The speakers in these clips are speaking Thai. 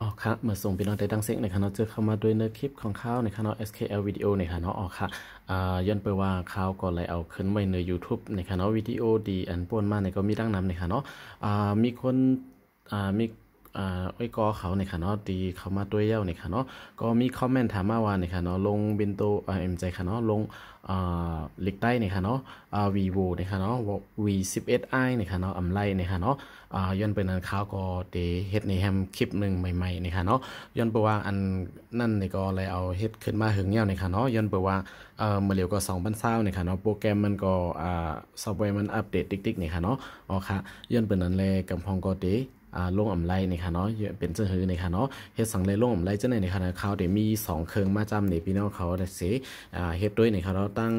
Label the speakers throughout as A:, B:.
A: อ๋อค่ะเมื่อส่งพี่น้องได้ดังเสียงในค่ะเนาะเจอเข้ามาด้วยเนื้อคลิปของเขาในค่ะเนาะ SKL วิดีโอในค่ะเนาะอ๋อค่ะย้อนไปว่าเขาก็เลยเอาขึ้นไว้ใน YouTube ในค่ะเนาะวิดีโอดีอันป่วนมาในก็มีดังนำในค่ะเนาะมีคนมีไอ้กอเขาในค่ะเนาะดีเขามาด้วยเย้าในค่ะเนาะก็มีคอมเมนต์ถามมาว่าในค่ะเนาะลงบินโตเอ็มใจค่ะเนาะลงลิกใต้ในค่ะเนาะvivo ในค่ะเนาะ V11i ในค่ะเนาะอำไลในค่ะเนาะย้อนไปนั้นเขาก็เดเฮ็ดในแฮมคลิปหนึ่งใหม่ๆในค่ะเนาะย้อนไปว่าอันนั่นในก็เลยเอาเฮ็ดขึ้นมาหึงเงี้ยวในค่ะเนาะย้อนไปว่าเมื่อเร็วก็2020ในค่ะเนาะโปรแกรมมันก็ซอฟต์แวร์มันอัปเดตติ๊กๆในค่ะเนาะอ๋อค่ะย้อนไปนั้นเลยกำพองก็เดลงอำไลในค่ะเนาะเป็นเจ้าหือในค่ะเนาะเฮ็ดสังเลยลงอำไลจังได๋ในค่ะเขาเดี๋ยวมี2เครื่องมาจำนี่พี่น้องเขาได้สิเฮ็ดด้วยในค่ะเนาะตั้ง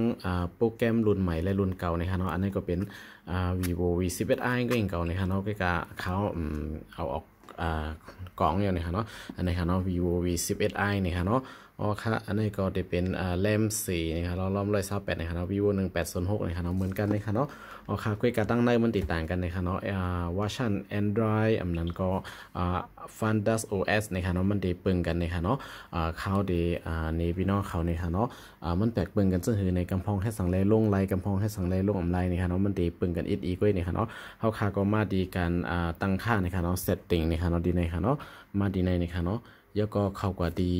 A: โปรแกรมรุ่นใหม่และรุ่นเก่าในค่ะเนาะอันนี้ก็เป็นvivo V11i ก็ยังเก่าในค่ะเนาะก็เขาเอาออกกล่องอยู่ในค่ะเนาะอันนี้ค่ะเนาะ vivo V11i ในค่ะเนาะอ๋อค่ะอันนี้ก็จะเป็นแรม4นะครับล้อม128นะครับ vivo 1806นะครับเนาะเหมือนกันนะครับเนาะอ๋อค่ะคุยกันตั้งในมันติดต่างกันนะครับเนาะเวอร์ชัน Android อันนั้นก็Fundas OS นะครับเนาะมันได้ปึงกันนะครับเนาะเขาได้ในพี่น้องเขาเนี่ยค่ะเนาะมันแตกปึงกันซึ่งคือในกำพองให้สังเลลงไลกำพองให้สังเลลงอำไลนะครับเนาะมันได้ปึงกันอีกด้วยนะครับเนาะเขาค่าก็มาดีกันตั้งค่านะครับเนาะ setting นะครับเนาะดีในครับเนาะมาดีในนะครับเนาะแล้วก็เข้ากว่าดี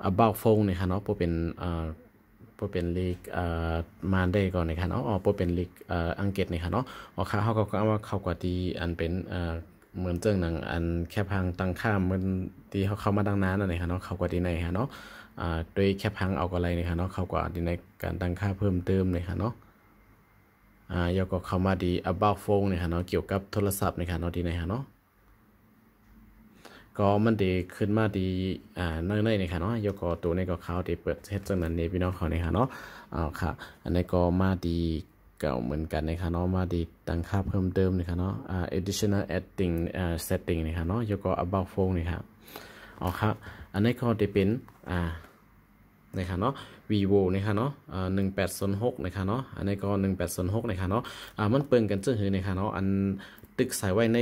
A: about phone นะครับเนาะพอเป็นพอเป็นลีกมาได้ก่อนนะครับเนาะอ๋อพอเป็นลีกอังกฤษนะครับเนาะอ๋อค่าเขาก็เอาว่าเข้ากว่าดีอันเป็นเหมือนเจ้งหนังอันแค่พังตั้งค่าเหมือนที่เขาเข้ามาดังนั้นนะครับเนาะเข้ากว่าดีในครับเนาะโดยแค่พังเอาอะไรนะครับเนาะเข้ากว่าดีในการตั้งค่าเพิ่มเติมนะครับเนาะแล้วก็เข้ามาดี about phone นะครับเนาะเกี่ยวกับโทรศัพท์นะครับเนาะดีนะครับเนาะ ก็มันดีขึ้นมาดีเนื่อยๆนะครับเนาะยกตัวในก็เขาที่เปิดเฮ็ดจังนั้นนี่พี่น้องเขาเนี่ยค่ะเนาะค่ะอันนี้ก็มาดีเก่าเหมือนกันนะครับเนาะมาดีตั้งค่าเพิ่มเติมนะครับเนาะadditional adding setting นะครับเนาะยก about phone นะครับค่ะอันนี้ก็จะเป็นนะครับเนาะ vivo นะครับเนาะ1806นะครับเนาะอันนี้ก็1806นะครับเนาะมันเปิงกันจึงหือนะครับเนาะอันตึกใส่ไว้ใน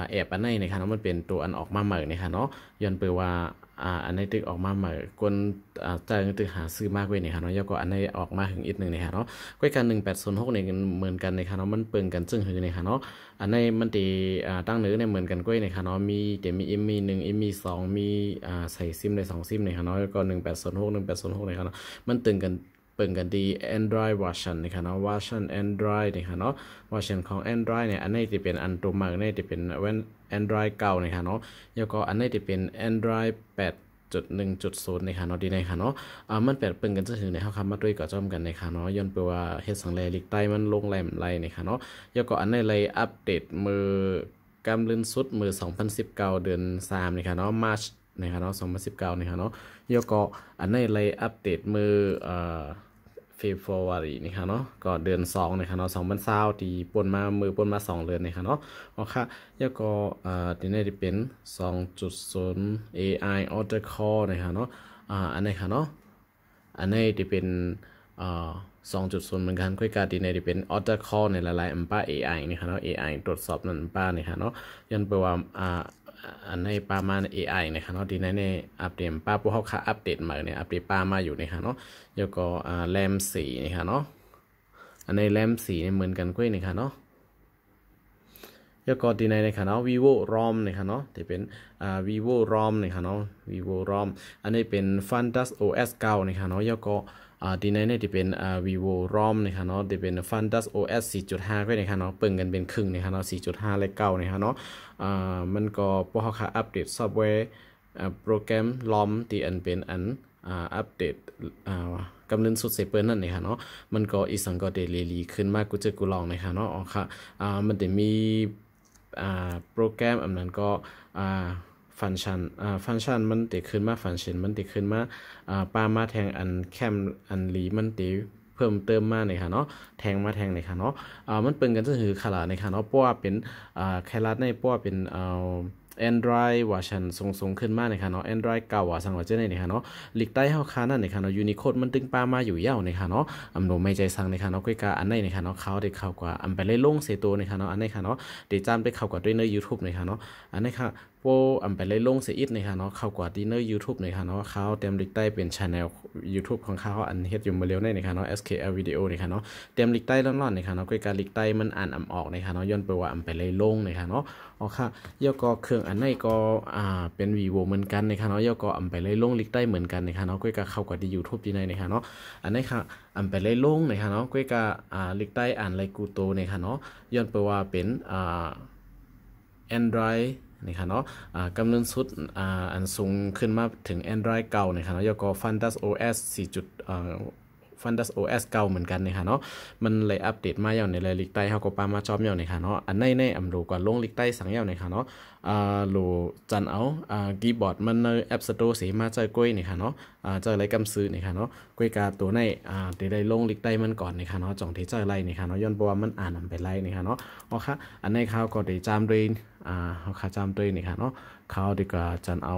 A: แอบอันในนะครับเนาะมันเป็นตัวอันออกมาใหม่นะครับเนาะย้อนไปว่าอันในตึกออกมาใหม่คนใจตึกหาซื้อมากเว้ยนะครับเนาะแล้วก็อันในออกมาถึงอีกหนึ่งนะครับเนาะก้อยกัน1806เนี่ยเหมือนกันนะครับเนาะมันเปิงกันจึงหือนะครับเนาะอันในมันตีตั้งเนื้อเนี่ยเหมือนกันก้อยนะครับเนาะมีเดี๋ยวมีเอ็มมี1เอ็มมี2มีใส่ซิมใน2ซิมนะครับเนาะแล้วก็1806นะครับเนาะมันตึงกันเปิ่งกันดี Android version นะครับเนาะ version Android นะครับเนาะ version ของ Android เนี่ยอันนี้จะเป็นอันตัวใหม่อันนี้จะเป็น Android เก่านะครับเนาะแล้วก็อันนี้จะเป็น Android 8.1.0นะครับเนาะดีนะครับเนาะมันแปดเปิ่งกันจะถึงในเฮาคำมาด้วยก็จ้อมกันนะครับเนาะย้อนไปว่าเฮ็ดสังแลลิกใต้มันลงแรมไรนะครับเนาะแล้วก็อันนี้เลยอัปเดตมือกำลืนสุดมือ2019เดือน3นะครับเนาะ March นะครับเนาะ2019นะครับเนาะแล้วก็อันนี้เลยอัปเดตมือFebruary นี่ค่ะเนาะก็เดือน2นะครับเนาะ2020ที่ป่นมามือป่นมา2เดือนนะครับเนาะโอเคแล้วก็ที่นี่จะเป็น2.0 AI Auto Call นะครับเนาะอันนี้ค่ะเนาะอันนี้จะเป็น2.0เหมือนกันค่อยการดีในที่เป็น Auto Call ในหลายๆอันป้า AI นี่ค่ะเนาะ AI ตรวจสอบนั่นป้านี่ค่ะเนาะยันแปลว่าอันในป้ามาใน AI นะครับเนาะดีในอัปเดตป้าพวกเขาค่าอัปเดตมาเนี่ยอัปเดตป้ามาอยู่นะครับเนาะแล้วก็แรม4นะครับเนาะอันในแรม4เนี่ยเหมือนกันกล้วยนะครับเนาะแล้วก็ดีในนะครับเนาะ vivo rom นะครับเนาะที่เป็นvivo rom นะครับเนาะ vivo rom อันนี้เป็น Fundas OS 9นะครับเนาะแล้วก็ดีในที่เป็นvivo rom นะครับเนาะที่เป็น Fundas OS 4.5ก็นะครับเนาะเปิ่งกันเป็นครึ่งนะครับเนาะ4.5และ9นะครับเนาะมันก็พวกเขาค่าอัปเดตซอฟต์แวร์โปรแกรมลอมที่อันเป็นอันอัปเดตกำลังสุดเซเปิลนั่นนะครับเนาะมันก็อีสังก็เดลีขึ้นมากกูจะกูลองนะครับเนาะอ๋อค่ะมันจะมีโปรแกรมอันนั้นก็ฟังก์ชันมันติขึ้นมาฟังก์ชันมันติขึ้นมาปามาแทงอันแคมอันลีมันติเพิ่มเติมมาในค่ะเนาะแทงมาแทงในค่ะเนาะมันเปิงกันก็คือขลาดในค่ะเนาะเพราะว่าเป็นแคลาดในเพราะว่าเป็น Android ว่าฉันส่งขึ้นมานะคะเนาะ Android เก่าว่าสังว่าเจ้านี่นะคะเนาะลิกใต้เฮาคานั่นนะคะเนาะ Unicode มันตึงป้ามาอยู่ยาวนะคะเนาะอำโนไม่ใจสั่งนะคะเนาะก้อยกาอันไหนนะคะเนาะเขาได้เข้ากว่าอำไปเลยลงเสตัวนะคะเนาะอันไหนค่ะเนาะได้จำได้เข้ากว่าด้วยใน YouTube นะคะเนาะอันไหนค่ะโปอำไปเลยลงเสียอีกนะคะเนาะเข้ากว่าดีใน YouTube นะคะเนาะเขาเต็มลิกใต้เป็น channel YouTube ของเขาอันเฮ็ดอยู่มาเร็วในนะคะเนาะ SKL Video นะคะเนาะเต็มลิกใต้ร้อนๆนะคะเนาะก้อยกาลิกใต้มันอ่านอำออกนะคะเนาะย้อนไปว่าอำไปเลยลงนะคะเนาะอ๋อค่ะยก็เครื่องอันไหนก็เป็น Vivo เหมือนกันนะคะเนาะยก็อำไปเลยลงลิกใต้เหมือนกันนะคะเนาะก้อยกาเข้ากว่าดี YouTube ดีในนะคะเนาะอันไหนค่ะอำไปเลยลงนะคะเนาะก้อยกาลิกใต้อ่านไลกูโตนะคะเนาะย้อนไปว่าเป็นAndroid นะคะเนาะกำเนิดสุดอันสูงขึ้นมาถึง Android เก่านะคะเนาะแล้วก็ Fundas OS 4. Fundas OS เก่าเหมือนกันนะคะเนาะมันเลยอัปเดตมาอย่างในเลยลิกใต้เฮาก็ปามาจอมอย่างนะคะเนาะอันในอำโลกว่าลงลิกใต้สังอย่างนะคะเนาะโหลจันเอาคีย์บอร์ดมันใน App Store สีมาเจอก้อยนะคะเนาะเจออะไรกำซื้อนะคะเนาะก้อยกาตัวในได้ลงลิกใต้มันก่อนนะคะเนาะจ่องที่เจออะไรนะคะเนาะย้อนบัวมันอ่านนำไปไล่นะคะเนาะอ๋อค่ะอันในเขาก็ได้จามด้วยเขาขาจามด้วยนะคะเนาะเขาดีกว่าจันเอา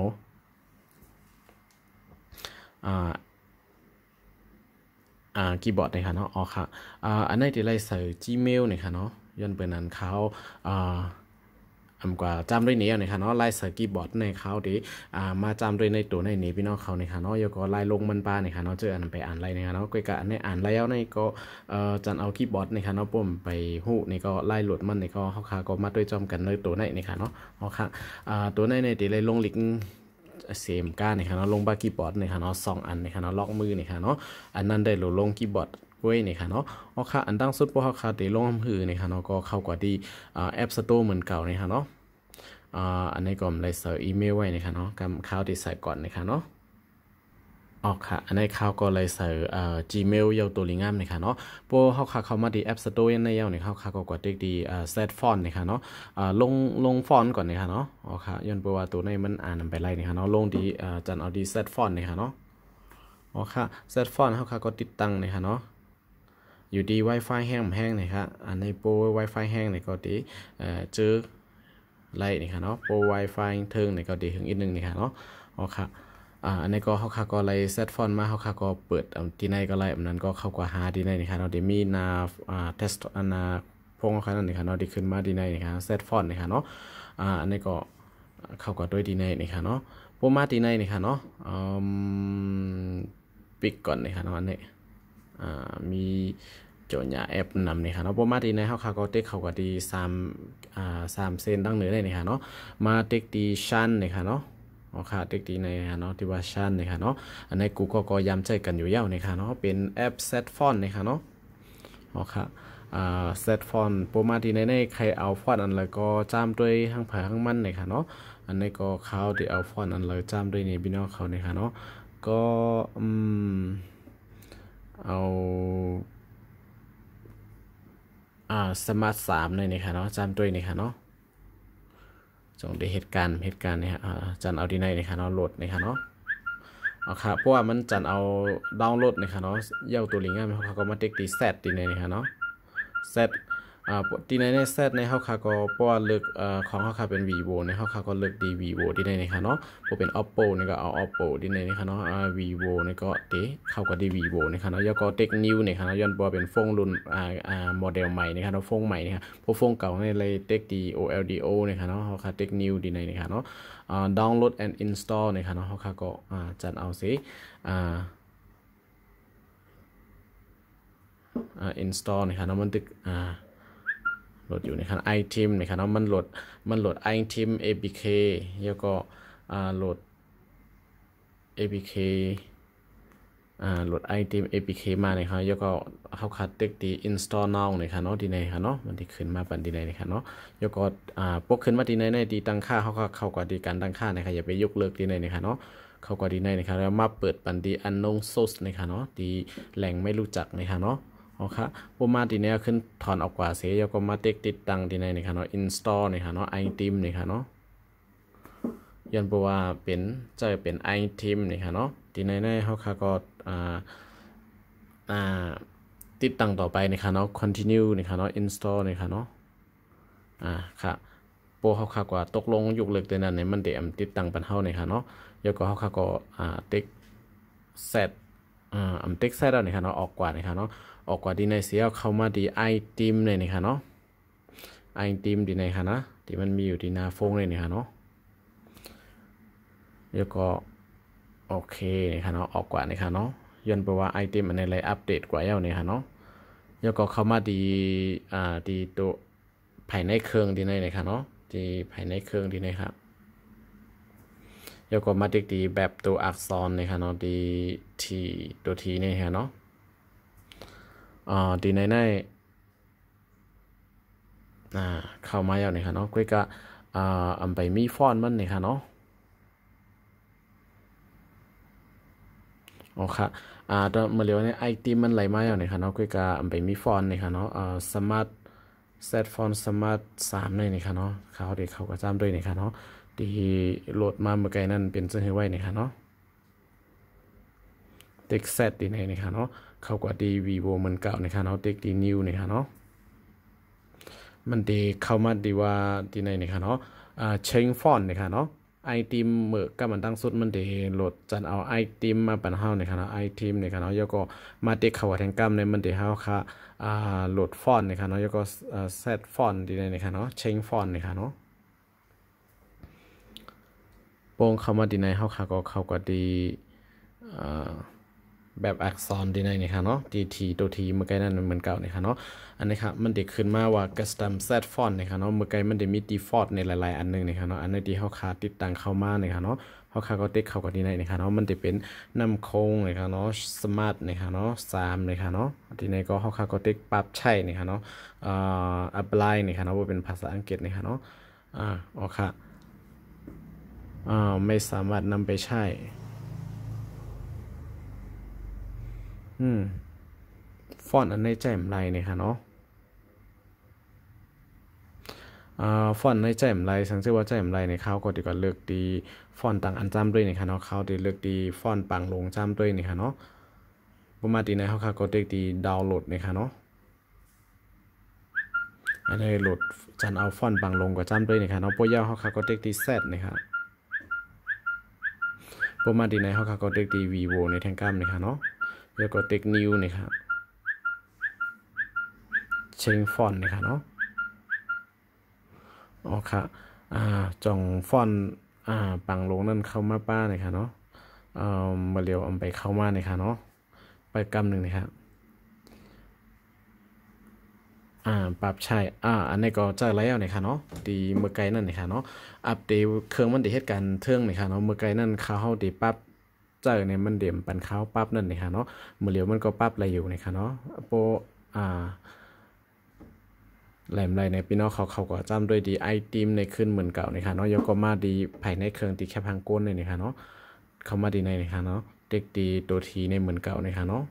A: คีย์บอร์ดนะคะเนาะอ๋อค่ะอันนี้ที่ไล่ใส่ Gmail นะคะเนาะย้อนเป็นนั้นเขากว่าจำด้วยนี้นะคะเนาะไล่ใส่คีย์บอร์ดในเขาดีมาจำด้วยในตัวในนี้พี่น้องเขานะคะเนาะแล้วก็ไล่ลงมันปานะคะเนาะเจออันไปอ่านไล่นะคะเนาะก็กะอันนี้อ่านแล้วในก็จันเอาคีย์บอร์ดนะคะเนาะปุ่มไปหู้นี่ก็ไล่หลุดมันนี่ก็เขาขาก็มาด้วยจอมกันในตัวในนะคะเนาะอ๋อค่ะตัวในที่ไล่ลงลิงเสียมก้าเนี่ยค่ะเนาะลงบาคีย์บอร์ดเนี่ยค่ะเนาะ2 อันเนี่ยค่ะเนาะล็อกมือเนี่ยค่ะเนาะอันนั้นได้ลงคีย์บอร์ดไว้เนี่ยค่ะเนาะอ๋อค่ะอันตั้งสุดพวกเขาขาได้ลงมือเนี่ยค่ะเนาะก็เข้ากว่าดีแอปสโตร์เหมือนเก่าเนี่ยค่ะเนาะอันนี้ก็เลยใส่อีเมลไว้นะคะเนาะกับข้าวที่ใส่ก่อนนะคะเนาะออกค่ะอันนี้ข้าวก็เลยใส่Gmail ยาวตัวลิงก์นะคะเนาะพวกเข้ามาที่ App Store ยังในยาวเนี่ยเข้าก็กดดีset font นะคะเนาะลงฟอนต์ก่อนนะคะเนาะออกค่ะย้อนไปว่าตัวในมันอ่านไปไล่นะคะเนาะลงดีจันเอาดี set font นะคะเนาะอ๋อค่ะ set font เข้าก็ติดตั้งนะคะเนาะอยู่ดี Wi-Fi แห้งนะคะอันในโปร Wi-Fi แห้งเนี่ยก็ดีเจอไล่นี่ค่ะเนาะโปร Wi-Fi เทิงนี่ก็ดีถึงอีกนึงนี่ค่ะเนาะอ๋อค่ะอันนี้ก็เขาค่ะก็ไล่เซตฟอนต์มาเขาค่ะก็เปิดที่ไหนก็ไล่อันนั้นก็เข้ากว่าหาที่ไหนนี่ค่ะเนาะเดี๋ยวมีนาเทสต์นาพงเขานั่นนี่ค่ะเนาะที่ขึ้นมาที่ไหนนี่ค่ะเซตฟอนต์นี่ค่ะเนาะอันนี้ก็เข้ากว่าด้วยที่ไหนนี่ค่ะเนาะโปรมาที่ไหนนี่ค่ะเนาะปิกก่อนนี่ค่ะเนาะอันนี้มีโจทย์แอปนำนี่ค่ะเนาะพอมาที่ในเขาก็เต็กเขาก็ดี3เส้นดังเหนือได้นี่ค่ะเนาะมาเต็กดีชันนี่ค่ะเนาะอ๋อค่ะเต็กดีในเนาะที่ว่าชันนี่ค่ะเนาะอันในกูก็ย้ำใจกันอยู่ยาวนี่ค่ะเนาะเป็นแอปเซตฟอนต์นี่ค่ะเนาะอ๋อค่ะเซตฟอนต์พอมาที่ในใครเอาฟอนต์อันเลยก็จ้ามด้วยข้างผาข้างมันนี่ค่ะเนาะอันนี้ก็เขาที่เอาฟอนต์อันเลยจ้ามด้วยนี่พี่น้องเขานี่ค่ะเนาะก็เอาสมาร์ท3เลยนี่ค่ะเนาะจำด้วยนี่ค่ะเนาะจงได้เหตุการณ์นี่ฮะจันเอาดีในนี่ค่ะเนาะโหลดนี่ค่ะเนาะเอาค่ะเพราะว่ามันจันเอาดาวน์โหลดนี่ค่ะเนาะเย้าตัวลิงก์เขาก็มาเทคดีเซตดีในนี่ค่ะเนาะเซตทีในเซตในเขาค่ะก็เพราะว่าเลือกของเขาค่ะเป็น Vivo ในเขาค่ะก็เลือกดี Vivo ดีในนี่ค่ะเนาะพอเป็น Oppo นี่ก็เอา Oppo ดีในนี่ค่ะเนาะVivo นี่ก็เตะเข้ากับดี Vivo นี่ค่ะเนาะแล้วก็เทคนิวนี่ค่ะเนาะย้อนว่าเป็นโฟนรุ่นโมเดลใหม่นี่ค่ะเนาะโฟนใหม่นี่ค่ะพวกโฟนเก่าในเลยเทคดี OLDO นี่ค่ะเนาะเขาค่ะเทคนิวดีในนี่ค่ะเนาะdownload and install นี่ค่ะเนาะเขาค่ะก็จัดเอาสิinstall นี่ค่ะเนาะมันตึกโหลดอยู่ในคัน iTeam นะครับเนาะมันโหลด iTeam APK แล้วก็โหลด APK โหลด iTeam APK มาเนี่ยครับแล้วก็เขาคัดเต็กดี install now นะครับเนาะดีในครับเนาะมันที่ขึ้นมาปันดีในนะครับเนาะแล้วก็พวกขึ้นมาดีในดีตั้งค่าเขาก็เข้ากว่าดีการตั้งค่านะครับอย่าไปยกเลิกดีในนะครับเนาะเข้ากว่าดีในนะครับแล้วมาเปิดปันดี unknown source นะครับเนาะดีแหล่งไม่รู้จักนะครับเนาะอ๋อครับพวกมาทีนี้ขึ้นถอนออกกว่าเสียแล้วก็มาเต็กติดตั้งทีในนะครับเนาะ install นะครับเนาะ iTeam นะครับเนาะยันบอกว่าเป็นจะเป็น iTeam นะครับเนาะทีในเขาก็ติดตั้งต่อไปนะครับเนาะ continue นะครับเนาะ install นะครับเนาะค่ะ โปเขาค่ะกว่าตกลงยุกเลิกแต่นั้นเนี่ยมันเดมติดตั้งปันเฮาเนี่ยค่ะเนาะแล้วก็เขาค่ะก็ติ๊กเซตติ๊กเซตแล้วเนี่ยค่ะเนาะออกกว่าเนี่ยค่ะเนาะออกกว่าดีในเสียเข้ามาดีไอทีมเลยเนี่ยค่ะเนาะไอทีมดีในค่ะนะที่มันมีอยู่ที่หน้าโฟงเลยเนี่ยค่ะเนาะแล้วก็โอเคเนี่ยค่ะเนาะออกกว่าเนี่ยค่ะเนาะย้อนไปว่าไอทีมอันไหนเลยอัปเดตกว่าเนี่ยค่ะเนาะแล้วก็เข้ามาดีดีตัวภายในเครื่องดีในเนี่ยค่ะเนาะที่ภายในเครื่องดีในครับแล้วก็มาติกดีแบบตัวอักษรนะครับเนาะดีทีตัวทีนี่ฮะเนาะดีในเข้ามาแล้วนี่ค่ะเนาะก็อำไปมีฟอนต์มันนี่ค่ะเนาะอ๋อค่ะตอนมาเรียกว่าไอทีมันไหลมาแล้วนี่ค่ะเนาะก็อำไปมีฟอนต์นี่ค่ะเนาะสมาร์ทเซตฟอนต์สมาร์ท3นี่ค่ะเนาะเขาเด็กเขาก็จำด้วยนี่ค่ะเนาะที่โหลดมาเมื่อไกลนั่นเป็นเสื้อไว้นี่ค่ะเนาะเด็กเซตดีนี่ค่ะเนาะเขาก็ดีวีโวมันเก่านี่ค่ะเนาะเด็กดีนิวนี่ค่ะเนาะมันดีเข้ามาดีว่าดีในนี่ค่ะเนาะเชิงฟอนต์นี่ค่ะเนาะไอทีมเมื่อก็มันตั้งสุดมันดีโหลดจันเอาไอทีมมาปั่นเฮานี่ค่ะเนาะไอทีมนี่ค่ะเนาะแล้วก็มาเด็กเขาแทงกัมในมันดีเฮาค่ะโหลดฟอนต์นี่ค่ะเนาะแล้วก็เซตฟอนต์ดีในนี่ค่ะเนาะเชิงฟอนต์นี่ค่ะเนาะโป่งเข้ามาดีในเฮาค่ะก็เขาก็ดีแบบอักษรดีในนี่ค่ะเนาะดีทีตัวทีเมื่อกี้นั่นเหมือนเก่านี่ค่ะเนาะอันนี้ครับมันเด็กขึ้นมาว่า custom set font นี่ค่ะเนาะเมื่อกี้มันได้มี default ในหลายๆอันนึงนี่ค่ะเนาะอันนี้ที่เฮาคาติดตั้งเข้ามานี่ค่ะเนาะเฮาคาก็ติ๊กเข้ากับดีในนี่ค่ะเนาะมันจะเป็นนำโค้งนี่ค่ะเนาะ smart นี่ค่ะเนาะ3นี่ค่ะเนาะทีนี้ก็เฮาคาก็ติ๊กปรับใช่นี่ค่ะเนาะapply นี่ค่ะเนาะว่าเป็นภาษาอังกฤษนี่ค่ะเนาะอ๋อค่ะไม่สามารถนำไปใช้ฟอนต์อันในแจ่มไรเนี่ยค่ะเนาะฟอนต์ในแจ่มไรสังเกตว่าแจ่มไรในเขาก็ดีกว่าเลือกดีฟอนต์ต่างอันจำด้วยนี่ค่ะเนาะเขาดีเลือกดีฟอนต์ปังลงจำด้วยนี่ค่ะเนาะประมาณตีในเขาก็เลือกดีดาวน์โหลดนี่ค่ะเนาะอันนี้โหลดจันเอาฟอนต์ปังลงกับจำด้วยนี่ค่ะเนาะโปรยาวเขาก็เลือกดีเซตนี่ค่ะประมาณตีในเขาก็เลือกดีวีโวในแทงกัมนี่ค่ะเนาะแล้วก็เลือกนิวนี่ค่ะเชงฟอนต์นี่ค่ะเนาะอ๋อค่ะจ่องฟอนต์ปังลงนั่นเข้ามาป้าเลยค่ะเนาะมาเร็วเอาไปเข้ามาเลยค่ะเนาะไปกำหนึ่งนะครับปรับใช่อันนี้ก็จะแล้วเนี่ยค่ะเนาะดีเมื่อไกลนั่นเนี่ยค่ะเนาะอัปเดตเครื่องมันดีเหตุการณ์เทื่องเนี่ยค่ะเนาะเมื่อไกลนั่นเขาเฮาดีปรับเจอเนี่ยมันเดี่ยมปันเขาปรับนั่นเนี่ยค่ะเนาะเมื่อเร็วมันก็ปรับอะไรอยู่เนี่ยค่ะเนาะโปแหลมไรในพี่น้องเขาก็จำด้วยดีไอทีมในขึ้นเหมือนเก่านะคะเนาะยกก็มาดีภายในเครื่องตีแคปพังก้นเลยนะคะเนาะเขามาดีในนะคะเนาะเด็กดีตัวทีในเหมือนเก่านะคะเนาะ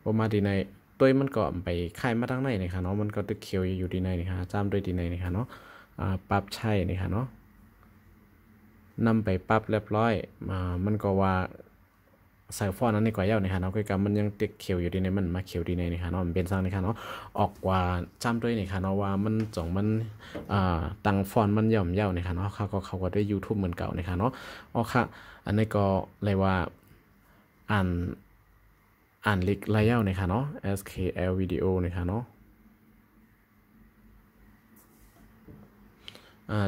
A: พอมาดีในตัวมันก็ไปค่ายมาทั้งในนะคะเนาะมันก็ตึกเขียวอยู่ดีในนะคะจำด้วยดีในนะคะเนาะปรับใช่นะคะเนาะนำไปปรับเรียบร้อยมันก็ว่าใส่ฟอนนั้นในกว่าเย้าในฮะเนาะก็มันยังติดเขียวอยู่ดีในมันมาเขียวดีในนี่ค่ะเนาะมันเป็นสร้างในค่ะเนาะออกกว่าจำด้วยนี่ค่ะเนาะว่ามันจ่องมันตังฟอนมันย่อมเย้าในค่ะเนาะเขาก็ได้ YouTube เหมือนเก่าในค่ะเนาะอ๋อค่ะอันนี้ก็เลยว่าอ่านลิกไลเย้าในค่ะเนาะ SKL วิดีโอในค่ะเนาะ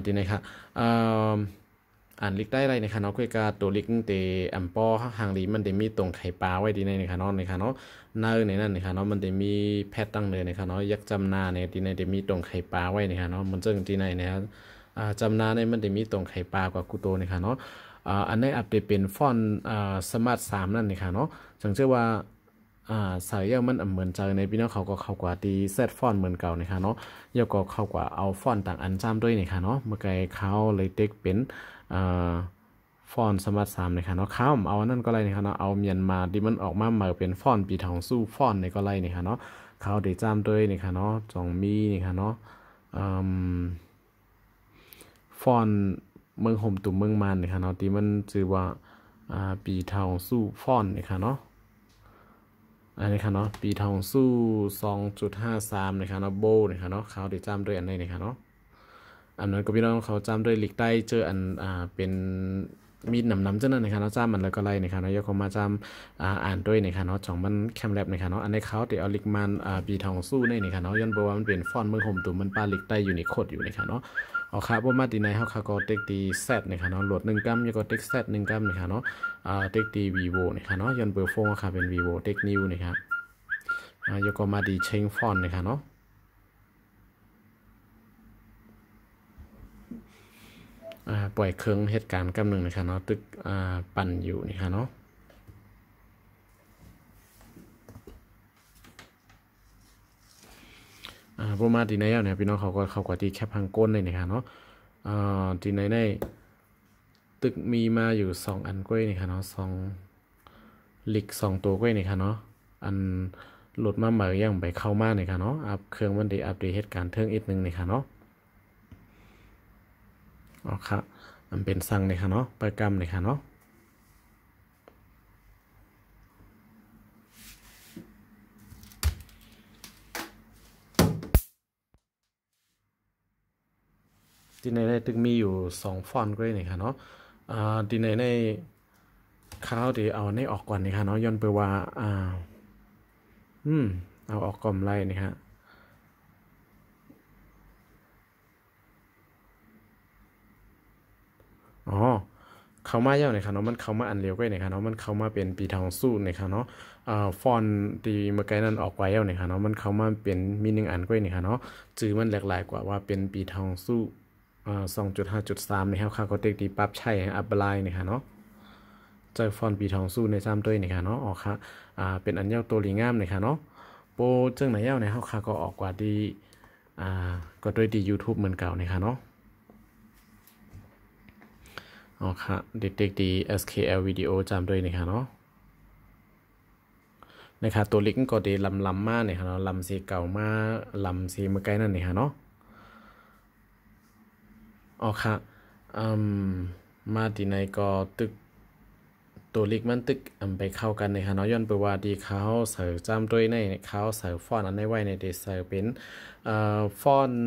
A: ดีในค่ะลิกได้ไรนะคะเนาะคุยกับตัวลิกเตอัมปอหางลีมันจะมีตรงไข่ปลาไว้ดีในนะคะเนาะนะคะเนาะเนื้อในนั้นนะคะเนาะมันจะมีแพทตั้งเลยนะคะเนาะยักจำนาในดีในจะมีตรงไข่ปลาไว้นะคะเนาะมันเจิงดีในนะครับจำนาในมันจะมีตรงไข่ปลากว่ากูโตนะคะเนาะอันนี้อัปเดตเป็นฟอนต์สมาร์ท3นั่นนะคะเนาะสังเกตว่าสายยาวมันเหมือนใจในพี่น้องเขาก็เข้ากว่าดีเซตฟอนต์เหมือนเก่านะคะเนาะยาวก็เข้ากว่าเอาฟอนต์ต่างอันจ้ำด้วยนะคะเนาะเมื่อไกลเขาเลยเต็กเป็นฟอนต์สมาร์ท3นะคะเนาะข้ามเอานั่นก็ไรนะคะเนาะเอาเมียนมาที่มันออกมาเหมือนเป็นฟอนต์ปีทองสู้ฟอนต์ในก็ไรนะคะเนาะเขาได้จ้ำด้วยนะคะเนาะจองมีนะคะเนาะฟอนต์เมืองห่มตุ่มเมืองมันนะคะเนาะที่มันชื่อว่าปีทองสู้ฟอนต์นะคะเนาะ อันนี้ค่ะเนาะปีทองสู้2.53นะครับเนาะโบนะครับเนาะเขาได้จำด้วยอันนี้นะครับเนาะอันนั้นก็พี่น้องเขาจำด้วยลิกใต้เจออันเป็นมีดหนำๆเจ้านั่นนะครับเนาะจำมันแล้วก็ไล่นะครับเนาะยกเขามาจำอ่านด้วยนะครับเนาะจ่องมันแคมแลบนะครับเนาะอันนี้เขาได้เอาลิกมันปีทองสู้ในนะครับเนาะย้อนบอกว่ามันเป็นฟอนต์เมืองห่มตุ่มมันปลาลิกใต้อยู่ในโคดอยู่นะครับเนาะเอาครับว่ามาตีในเขาก็เต็กตีแซดนะครับเนาะโหลด1 กัมแล้วก็เต็กแซด1 กัมนะครับเนาะเต็กตีวีโวนะครับเนาะย้อนเบอร์โฟงค่ะเป็นวีโวเต็กนิวนะครับยกมาดีเชงฟอนต์นะครับเนาะปล่อยเครื่องเหตุการณ์กำหนึ่งนะครับเนาะตึกปั่นอยู่นะครับเนาะพวกมาดีในเนี่ยพี่น้องเขาก็ตีแคปพังก้นเลยนะครับเนาะดีในตึกมีมาอยู่2 อันก้อยนะครับเนาะ2ลิก2 ตัวก้อยนะครับเนาะอันหลุดมาเหมือนยังไปเข้ามานะครับเนาะอัพเครื่องมันดีอัปเดตเหตุการณ์เทิงอีกนึงนะครับเนาะอ๋อครับมันเป็นสั่งนะครับเนาะประกรรมนะครับเนาะดีในตึกมีอยู่2 ฟอนต์ก้อยนะครับเนาะดีในข้าวดีเอาในออกก่อนนะครับเนาะย้อนไปว่าเอาออกก่อมไล่นะฮะอ๋อเขามาเยอะนะครับเนาะมันเขามาอันเร็วก็นะครับเนาะมันเขามาเป็นปีทองสู้นะครับเนาะฟอนต์ที่เมื่อกี้นั้นออกไว้แล้วนะครับเนาะมันเขามาเป็นมี1 อันก็นะครับเนาะจื่อมันหลากหลายกว่าว่าเป็นปีทองสู้2.5.3นะครับเขาก็เต็กดีปั๊บใช่อัปไลน์นะครับเนาะเจอฟอนต์ปีทองสู้ในซ้ำด้วยนะครับเนาะออกค่ะเป็นอันเย้าตัวลีงามนะครับเนาะโปรเจ้าไหนเย้าในเขาก็ออกกว่าดีก็ด้วยดี YouTube เหมือนเก่านะครับเนาะอ๋อค่ะเด็กๆดี SKL วิดีโอจำด้วยนะครับเนาะนะครับตัวลิงก์ก็ดีลำมาเนี่ยครับเนาะลำสีเก่ามาลำสีเมื่อกี้นั่นนี่ครับเนาะอ๋อค่ะมาที่ในก็ตึกตัวลิกมันตึกไปเข้ากันในฮะเนาะย้อนไปว่าดีเขาเสิร์จำด้วยในเขาเสิร์ฟอนต์อันในไว้ในเดเสิร์เป็นฟอนต์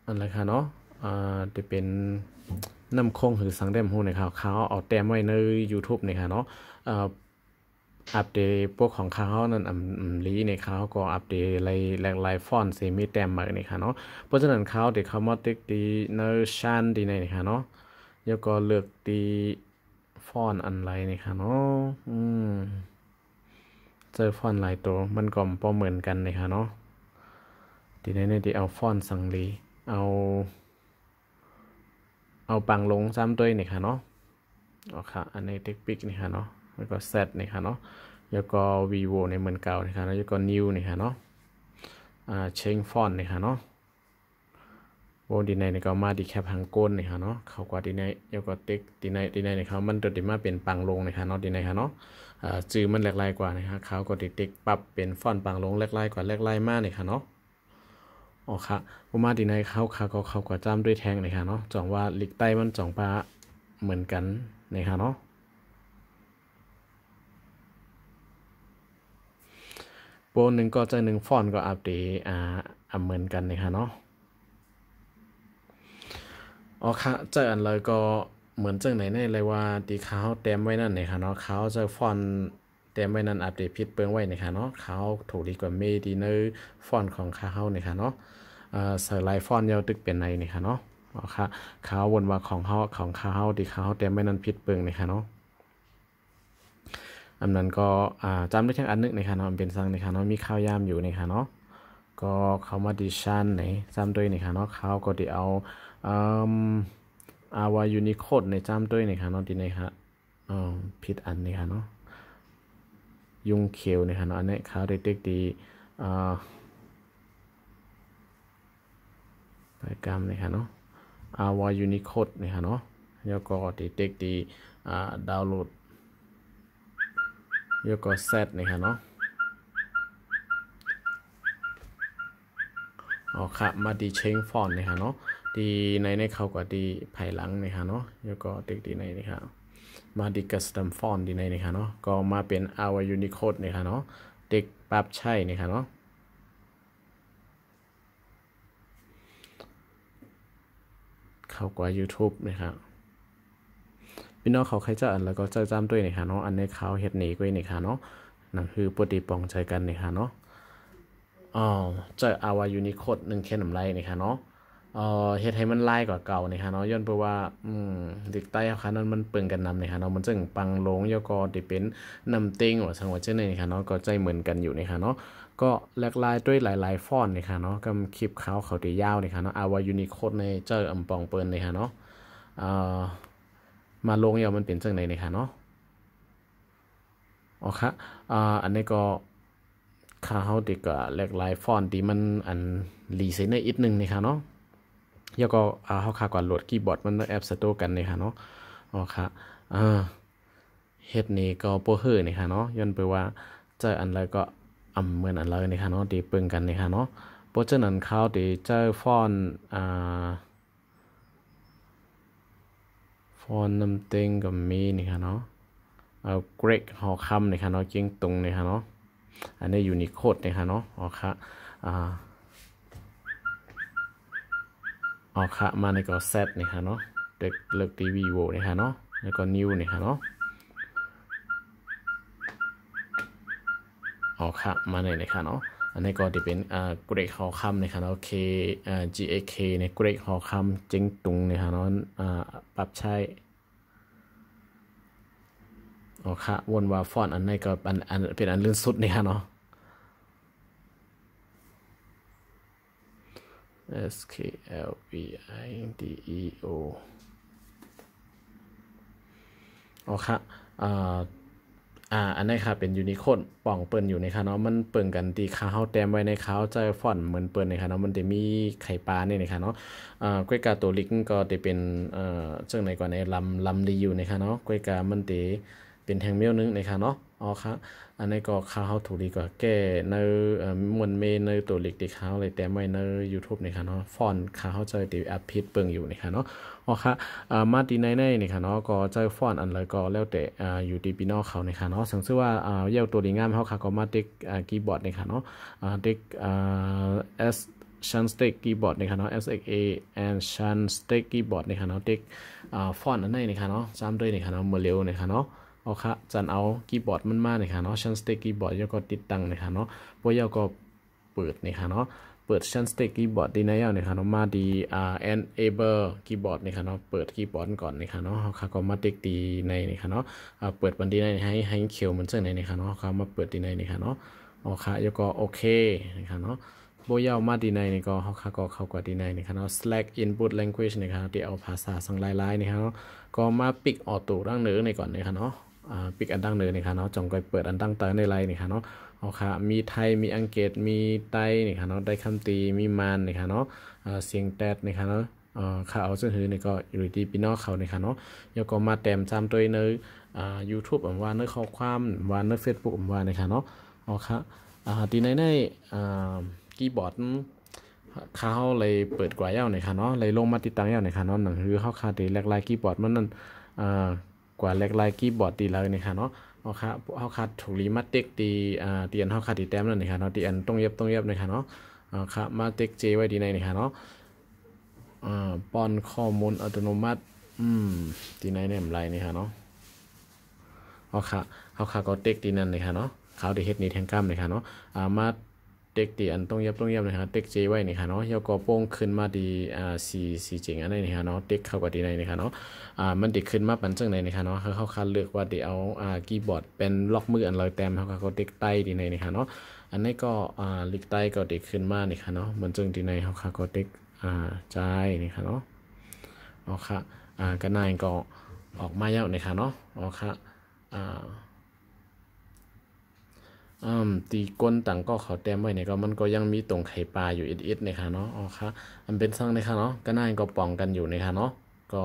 A: อะไรคะเนาะจะเป็นน้ำคงหรือสังเดมหูนะครับเขาเอาแต้มไว้ใน YouTube นะครับเนาะอัปเดตพวกของเขานั่นลีในเขาก็อัปเดตหลายฟอนต์เซมิแต้มมากนี่ค่ะเนาะเพราะฉะนั้นเขาเด็กเขามาติกดีเนอร์ชันดีในนี่ค่ะเนาะแล้วก็เลือกดีฟอนต์อันไรนี่ค่ะเนาะเจอฟอนต์หลายตัวมันก็พอเหมือนกันนี่ค่ะเนาะดีในดีเอาฟอนต์สังลีเอาปังลงซ้ำตัวนี่ค่ะเนาะอ๋อค่ะอันนี้เทคปิกนี่ค่ะเนาะแล้วก็เซตนี่ค่ะเนาะแล้วก็ vivo ในเหมือนเก่านี่ค่ะแล้วก็ new นี่ค่ะเนาะchange font นี่ค่ะเนาะโบดีในนี่ก็มาดีแคปหางก้นนี่ค่ะเนาะเขากว่าดีในแล้วก็ติ๊กดีในนี่เขามันตัวดีมาเป็นปังลงนี่ค่ะเนาะดีในค่ะเนาะจื่อมันแหลกลายกว่านี่ค่ะเขาก็ติ๊กปรับเป็นฟอนต์ปังลงแหลกลายกว่าแหลกลายมากนี่ค่ะเนาะอ๋อค่ะผมมาดีในเขาก็จำด้วยแทงนี่ค่ะเนาะจ่องว่าลิกใต้มันจ่องปลาเหมือนกันนี่ค่ะเนาะโปรหนึ่งก็จะ1 ฟอนต์ก็อัปเดตเหมือนกันนะคะเนาะอ๋อค่ะเจออันเลยก็เหมือนเจอไหนในเลยว่าตีเขาเต็มไว้นั่นนะคะเนาะเขาจะฟอนต์เต็มไว้นั่นอัปเดตผิดเปิงไว้นะคะเนาะเขาถูกดีกว่าเมดีเนอร์ฟอนต์ของเขาเนี่ยค่ะเนาะใส่ลายฟอนต์ยาวตึกเป็นในนี่ค่ะเนาะอ๋อค่ะเขาวนว่าของเขาดีเขาเต็มไว้นั่นผิดเปิงนะคะเนาะอันนั้นก็จำได้แค่อันนึงนะคะเนาะเป็นซังนะคะเนาะมีข้าวยามอยู่นะคะเนาะก็เขามาดิชันในจำด้วยนะคะเนาะเขาก็ได้เอาวายูนิโคดในจำด้วยนะคะเนาะดีนะคะผิดอันนี้ค่ะเนาะยุงเขียวนะคะเนาะอันนี้เขาได้เด็กดีไปกรรมนะคะเนาะวายูนิโคดนะคะเนาะแล้วก็ได้เด็กดีดาวน์โหลดแล้วก็เซตนะคะเนาะอ๋อค่ะมาดีเชงฟอนต์นะคะเนาะดีในเขาก็ดีภายหลังนะคะเนาะแล้วก็เด็กดีในนะคะ มาดีกัสตัมฟอนดีในนะคะเนาะก็มาเป็น our Unicode นะคะเนาะเด็กปรับใช่นะคะเนาะเข้ากว่า YouTube นะครับพี่น้องเขาใครจะอันแล้วก็จะจำด้วยนะคะเนาะอันในเขาเฮ็ดหนีก็นะคะเนาะนั่นคือปฏิปองใจกันนะคะเนาะจะเอาว่า Unicode 1แค่นำไรนะคะเนาะเฮ็ดให้มันลายกว่าเก่านะคะเนาะย้อนเพราะว่าเด็กใต้ค่ะนั้นมันเปิงกันนำนะคะเนาะมันจึงปังลงยก็ได้เป็นนำเต็งว่าสังว่าเจ้านี่นะคะเนาะก็ใจเหมือนกันอยู่นะคะเนาะก็แลกลายด้วยหลายๆฟอนต์นะคะเนาะกับคลิปเขาตียาวนะคะเนาะเอาว่า Unicode ในเจ้าอำปองเปิ้นนะคะเนาะมาลงยาวมันเป็นจังไดนะคะเนาะอ๋อค่ะอันนี้ก็เขาเด็กก็แลกลายฟอนต์ที่มันอันรีเซนเนอร์อีกนึงนะคะเนาะแล้วก็เขาค่าก่อนโหลดคีย์บอร์ดมันแอปสโตร์กันเลยค่ะเนาะอ๋อค่ะเฮ็ดนี่ก็โปเฮอร์นี่ค่ะเนาะย้อนไปว่าเจออันแล้วก็เหมือนอันเลยนี่ค่ะเนาะดีเปิงกันนี่ค่ะเนาะโปรเจกต์นั้นเขาดีเจอฟอนน้ำเต็งกับมีนี่ค่ะเนาะเอาเกรกหอคำนี่ค่ะเนาะเจียงตรงนี่ค่ะเนาะอันนี้ยูนิโคดนี่ค่ะเนาะอ๋อค่ะเอาค่ะมาในก็เซตนี่ค่ะเนาะเด็กเลือกทีวีโวนี่ค่ะเนาะแล้วก็นิวนี่ค่ะเนาะเอาค่ะมาในนี่ค่ะเนาะอันนี้ก็จะเป็นเกรกหอคำนี่ค่ะเนาะ K GAK ในเกรกหอคำเจิงตุงนี่ค่ะเนาะปรับใช้เอาค่ะวนว่าฟอนต์อันนี้ก็อันเป็นอันลื่นสุดนี่ค่ะเนาะSKLVIDEO อ๋อค่ะอันนี้ค่ะเป็นยูนิโคดป่องเปิ่นอยู่ในค่ะเนาะมันเปิ่นกันตีขาเฮาแต้มไว้ในเขาจะฟอนต์เหมือนเปิ่นในค่ะเนาะมันจะมีไข่ปลาเนี่ยนะคะเนาะกล้วยกาตัวลิกก็จะเป็นจังไหนก่อนในลำรีอยู่ในค่ะเนาะกล้วยกามันจะเป็นแทงเมียวนึงในค่ะเนาะอ๋อค่ะอันนี้ก็ข้าวเฮาถูกดีกว่าแก้ในมวลเมในตัวลิกที่เขาเลยแต้มไว้ใน YouTube ในค่ะเนาะฟอนต์ข้าวเฮาจะติอัพพิดเปิ่งอยู่ในค่ะเนาะอ๋อค่ะมาดีในนี่ค่ะเนาะก็เจอฟอนต์อันเลยก็แล้วแต่อยู่ที่พี่น้องเขาในค่ะเนาะสังเกตว่าเย้าตัวดีงามเขาค่ะก็มาติ๊กคีย์บอร์ดในค่ะเนาะติ๊กS Shan Stick คีย์บอร์ดในค่ะเนาะ SXA and Shan Stick คีย์บอร์ดในค่ะเนาะติ๊กฟอนต์อันไหนในค่ะเนาะจำด้วยในค่ะเนาะเมื่อเร็วในค่ะเนาะเอาค่ะจันเอาคีย์บอร์ดมันมาในค่ะเนาะ Shan Stick คีย์บอร์ดแล้วก็ติดตั้งในค่ะเนาะพวกเย้าก็เปิดในค่ะเนาะเปิด Shan Stick คีย์บอร์ดดีในเอาในค่ะเนาะมาดีenable คีย์บอร์ดในค่ะเนาะเปิดคีย์บอร์ดก่อนในค่ะเนาะเขาค่ะก็มาติ๊กดีในค่ะเนาะเปิดบันดีในให้เขียวเหมือนเช่นในค่ะเนาะเขามาเปิดดีในค่ะเนาะเอาค่ะแล้วก็โอเคนะคะเนาะโบยาวมาดีในนี่ก็เขาค่ะก็เข้ากว่าดีในนะคะเนาะ Slack input language นะคะที่เอาภาษาสังลายๆนะคะเนาะก็มาปิกออโต้ดั้งเนื้อในก่อนนะคะเนาะปิกอันดังเนื้อนะคะเนาะจงก็เปิดอันดังเตอในไลน์นะคะเนาะเอาค่ะมีไทยมีอังกฤษมีไต้นะคะเนาะได้คำตีมีมานนะคะเนาะเสียงแตดนะคะเนาะข่าวซึ่งคือนี่ก็อยู่ที่พี่น้องเขานะคะเนาะแล้วก็มาแต้มจำตัวในYouTube ว่าในข้อความว่าใน Facebook ว่านะคะเนาะเอาค่ะที่ในคีย์บอร์ดเขาเลยเปิดกว่าเย้าหน่อยค่ะเนาะเลยลงมาติดตั้งเย้าหน่อยค่ะเนาะหนังคือเขาคาตีแลกลายคีย์บอร์ดมันนั่นกว่าแลกลายคีย์บอร์ดตีเลยนะคะเนาะเอาค่ะเขาคาถูกรีมาเต็กตีตีอันเขาคาตีแต้มนั่นนะคะเนาะตีอันต้องเย็บนะคะเนาะค่ะมาเต็กเจไว้ดีในนะคะเนาะป้อนข้อมูลอัตโนมัติตีในเนี่ยไรนี่ค่ะเนาะเอาค่ะก็เต็กตีนั่นเลยค่ะเนาะเขาได้เฮ็ดนี่แทงกล้ามเลยค่ะเนาะมาเต็กตีอันต้องเย็บนะครับเต็กเจไว้นี่ค่ะเนาะแล้วก็โป้งขึ้นมาดีสีเจ๋งอันนี้นี่ค่ะเนาะเต็กเข้ากับดีในนี่ค่ะเนาะมันติดขึ้นมาปันจังในนี่ค่ะเนาะเขาคัดเลือกว่าเดี๋ยวเอาคีย์บอร์ดเป็นล็อกมืออันลอยแต้มเขาก็เต็กใต้ดีในนี่ค่ะเนาะอันนี้ก็ลิกใต้ก็เต็กขึ้นมานี่ค่ะเนาะมันจังดีในเขาก็เต็กใจนี่ค่ะเนาะเอาค่ะก็นายก็ออกมาเยอะนี่ค่ะเนาะเอาค่ะตีก้นต่างก็เขาแต้มไว้เนี่ยก็มันก็ยังมีตรงไข่ปลาอยู่อิดๆนะคะเนาะอ๋อค่ะมันเป็นสังนะคะเนาะก็น่าก็ป้องกันอยู่นะคะเนาะก็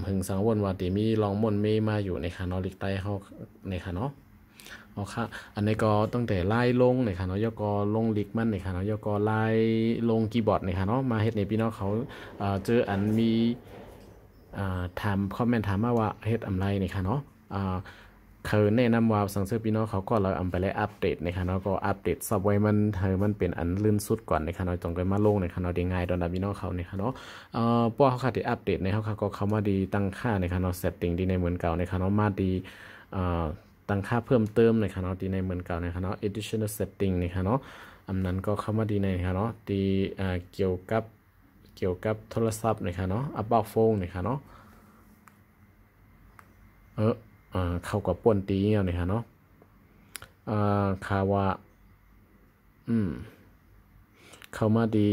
A: พึงสังวนว่าตีมีลองมนเมมาอยู่นะคะเนาะลิกใต้เขานะคะเนาะอ๋อค่ะอันนี้ก็ตั้งแต่ไล่ลงนะคะเนาะยก็ลงลิกมันนะคะเนาะยก็ไล่ลงคีย์บอร์ดนะคะเนาะมาเฮ็ดในพี่น้องเขาเจออันมี ถามคอมเมนต์ถามมาว่าเฮ็ดอำไรนะคะเนาะเขาแนะนำว่าสังเสริมพี่น้องเขาก็เราไปเลยอัปเดตนะคะเนาะก็อัปเดตซับไว้มันเป็นอันลื่นสุดก่อนนะคะเนาะต้องไปมาลงนะคะเนาะได้ง่ายตอนดับพี่น้องเขานะคะเนาะพวกเขาขาดที่อัปเดตในเขาก็เข้ามาดีตั้งค่านะคะเนาะเซตติ้งดีในเหมือนเก่านะคะเนาะมาดีตั้งค่าเพิ่มเติมนะคะเนาะดีในเหมือนเก่านะคะเนาะ additional setting นะคะเนาะอันนั้นก็เข้ามาดีในนะคะเนาะดีเกี่ยวกับโทรศัพท์นะคะเนาะ about phone นะคะเนาะเข้ากับป่นตีเอานะคะเนาะคาว่าเข้ามาดี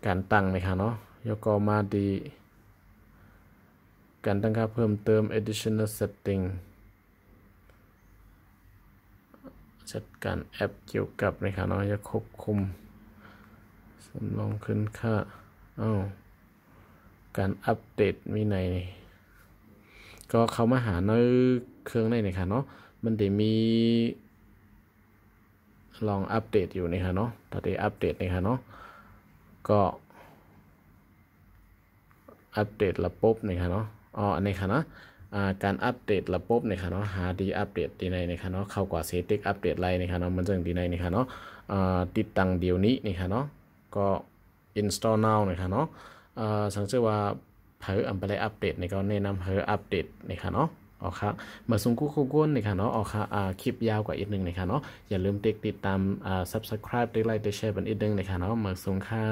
A: การตั้งนะคะเนาะแล้วก็มาดีการตั้งค่าเพิ่มเติม additional setting จัดการแอปเกี่ยวกับนะคะเนาะจะควบคุมสำรองขึ้นค่าการอัปเดตมีในก็เข้ามาหาในเครื่องในนะคะเนาะมันได้มีลองอัปเดตอยู่นะคะเนาะถ้าได้อัปเดตนะคะเนาะก็อัปเดตระบบนะคะเนาะอันนี้ค่ะนะการอัปเดตระบบนะคะเนาะหาดีอัปเดตดีในนะคะเนาะเข้ากว่าเซตติ้งอัปเดตไรนะคะเนาะมันจะดีในนะคะเนาะติดตั้งเดี๋ยวนี้นะคะเนาะก็ install now นะคะเนาะสังเกตว่าเผยไปเลยอัปเดตในก็แนะนำเผยอัปเดตนะคะเนาะครับมาส่งคู่ก้นนะคะเนาะครับคลิปยาวกว่าอีกหนึ่งนะคะเนาะอย่าลืมติดตามsubscribe ติดไลค์ติดแชร์เป็นอีกหนึ่งนะคะเนาะมาส่งค่ะ